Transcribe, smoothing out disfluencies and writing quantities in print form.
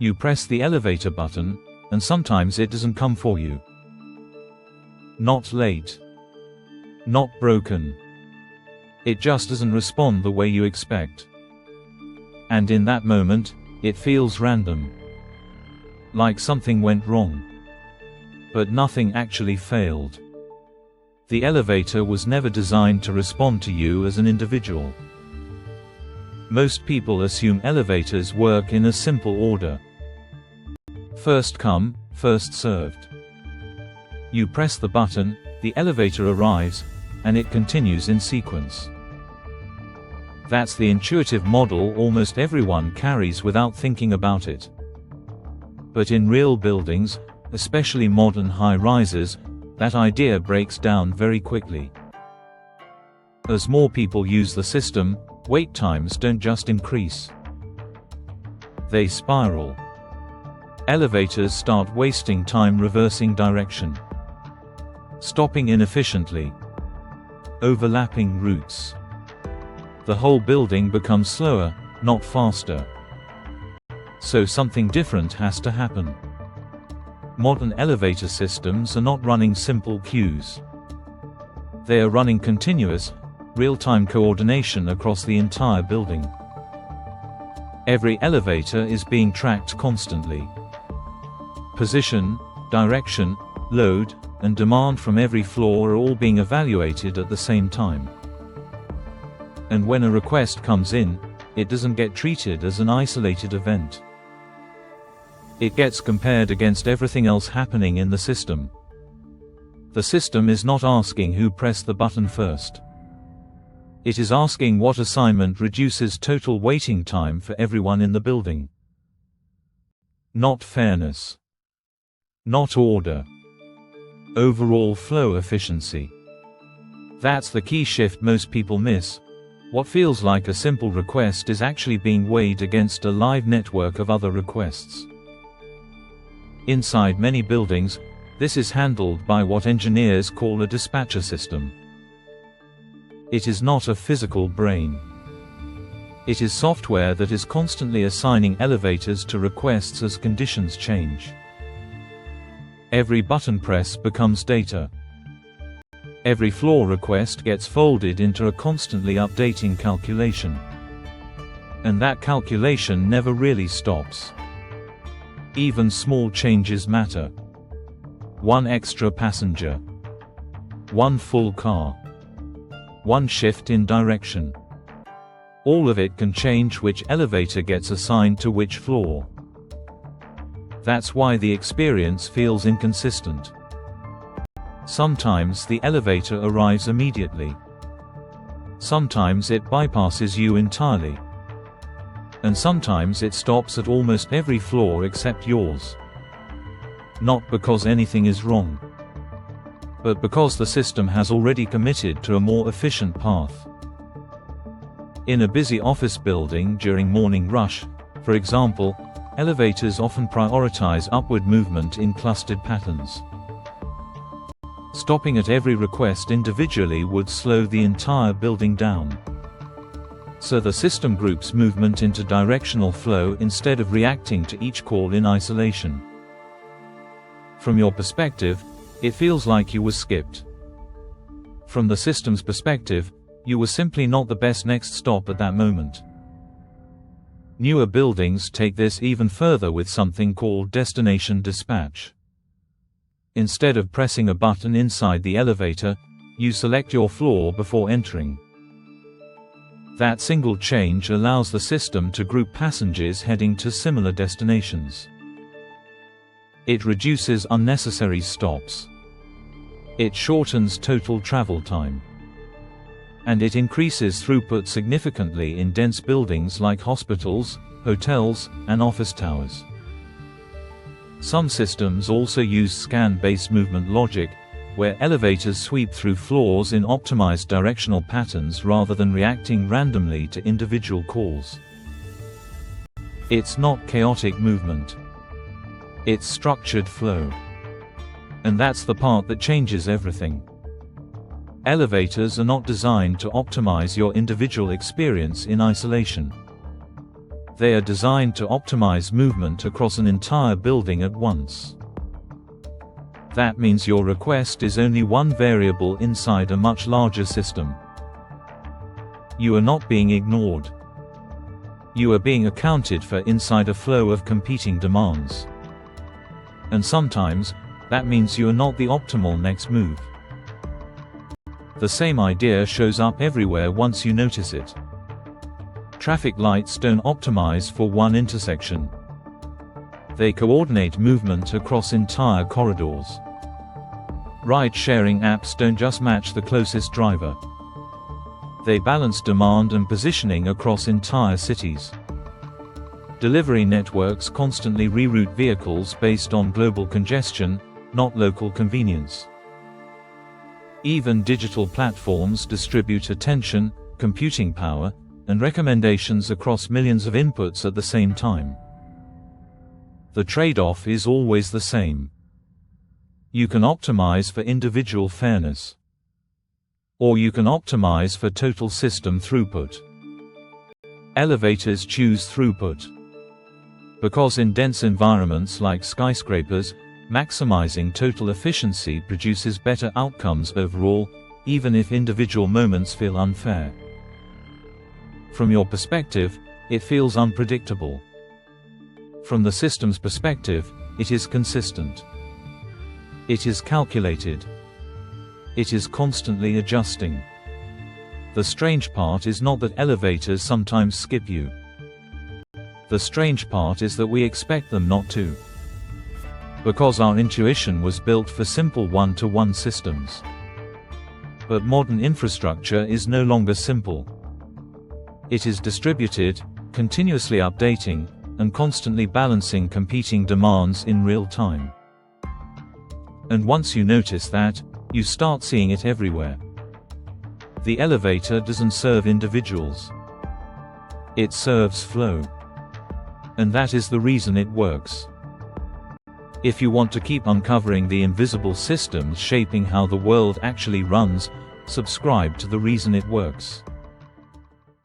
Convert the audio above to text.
You press the elevator button, and sometimes it doesn't come for you. Not late. Not broken. It just doesn't respond the way you expect. And in that moment, it feels random. Like something went wrong. But nothing actually failed. The elevator was never designed to respond to you as an individual. Most people assume elevators work in a simple order. First come, first served. You press the button, the elevator arrives, and it continues in sequence. That's the intuitive model almost everyone carries without thinking about it. But in real buildings, especially modern high-rises, that idea breaks down very quickly. As more people use the system, wait times don't just increase. They spiral. Elevators start wasting time reversing direction. Stopping inefficiently. Overlapping routes. The whole building becomes slower, not faster. So something different has to happen. Modern elevator systems are not running simple queues. They are running continuous, real-time coordination across the entire building. Every elevator is being tracked constantly. Position, direction, load, and demand from every floor are all being evaluated at the same time. And when a request comes in, it doesn't get treated as an isolated event. It gets compared against everything else happening in the system. The system is not asking who pressed the button first. It is asking what assignment reduces total waiting time for everyone in the building. Not fairness. Not order. Overall flow efficiency. That's the key shift most people miss. What feels like a simple request is actually being weighed against a live network of other requests. Inside many buildings, this is handled by what engineers call a dispatcher system. It is not a physical brain. It is software that is constantly assigning elevators to requests as conditions change. Every button press becomes data. Every floor request gets folded into a constantly updating calculation. And that calculation never really stops. Even small changes matter. One extra passenger. One full car. One shift in direction. All of it can change which elevator gets assigned to which floor. That's why the experience feels inconsistent. Sometimes the elevator arrives immediately. Sometimes it bypasses you entirely. And sometimes it stops at almost every floor except yours. Not because anything is wrong, but because the system has already committed to a more efficient path. In a busy office building during morning rush, for example, elevators often prioritize upward movement in clustered patterns. Stopping at every request individually would slow the entire building down. So the system groups movement into directional flow instead of reacting to each call in isolation. From your perspective, it feels like you were skipped. From the system's perspective, you were simply not the best next stop at that moment. Newer buildings take this even further with something called destination dispatch. Instead of pressing a button inside the elevator, you select your floor before entering. That single change allows the system to group passengers heading to similar destinations. It reduces unnecessary stops. It shortens total travel time. And it increases throughput significantly in dense buildings like hospitals, hotels, and office towers. Some systems also use scan-based movement logic, where elevators sweep through floors in optimized directional patterns rather than reacting randomly to individual calls. It's not chaotic movement. It's structured flow. And that's the part that changes everything. Elevators are not designed to optimize your individual experience in isolation. They are designed to optimize movement across an entire building at once. That means your request is only one variable inside a much larger system. You are not being ignored. You are being accounted for inside a flow of competing demands. And sometimes, that means you are not the optimal next move. The same idea shows up everywhere once you notice it. Traffic lights don't optimize for one intersection. They coordinate movement across entire corridors. Ride-sharing apps don't just match the closest driver. They balance demand and positioning across entire cities. Delivery networks constantly reroute vehicles based on global congestion, not local convenience. Even digital platforms distribute attention, computing power, and recommendations across millions of inputs at the same time. The trade-off is always the same. You can optimize for individual fairness, or you can optimize for total system throughput. Elevators choose throughput because in dense environments like skyscrapers, maximizing total efficiency produces better outcomes overall, even if individual moments feel unfair. From your perspective, it feels unpredictable. From the system's perspective, it is consistent. It is calculated. It is constantly adjusting. The strange part is not that elevators sometimes skip you. The strange part is that we expect them not to. Because our intuition was built for simple one-to-one systems. But modern infrastructure is no longer simple. It is distributed, continuously updating, and constantly balancing competing demands in real time. And once you notice that, you start seeing it everywhere. The elevator doesn't serve individuals. It serves flow. And that is the reason it works. If you want to keep uncovering the invisible systems shaping how the world actually runs, subscribe to The Reason It Works.